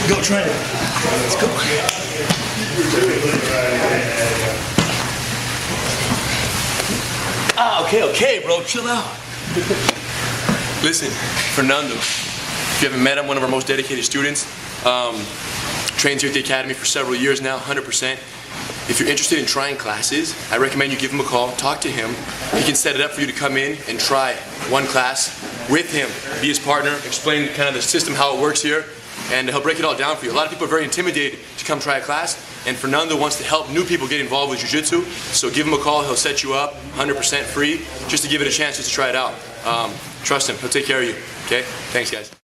Go train. Let's go. Okay, bro, chill out. Listen, Fernando, if you haven't met him, one of our most dedicated students, trains here at the academy for several years now, 100%. If you're interested in trying classes, I recommend you give him a call, talk to him. He can set it up for you to come in and try one class with him, be his partner, explain kind of the system, how it works here, and he'll break it all down for you. A lot of people are very intimidated to come try a class, and Fernando wants to help new people get involved with jiu-jitsu, so give him a call, he'll set you up, 100% free, just to give it a chance just to try it out. Trust him, he'll take care of you, okay? Thanks, guys.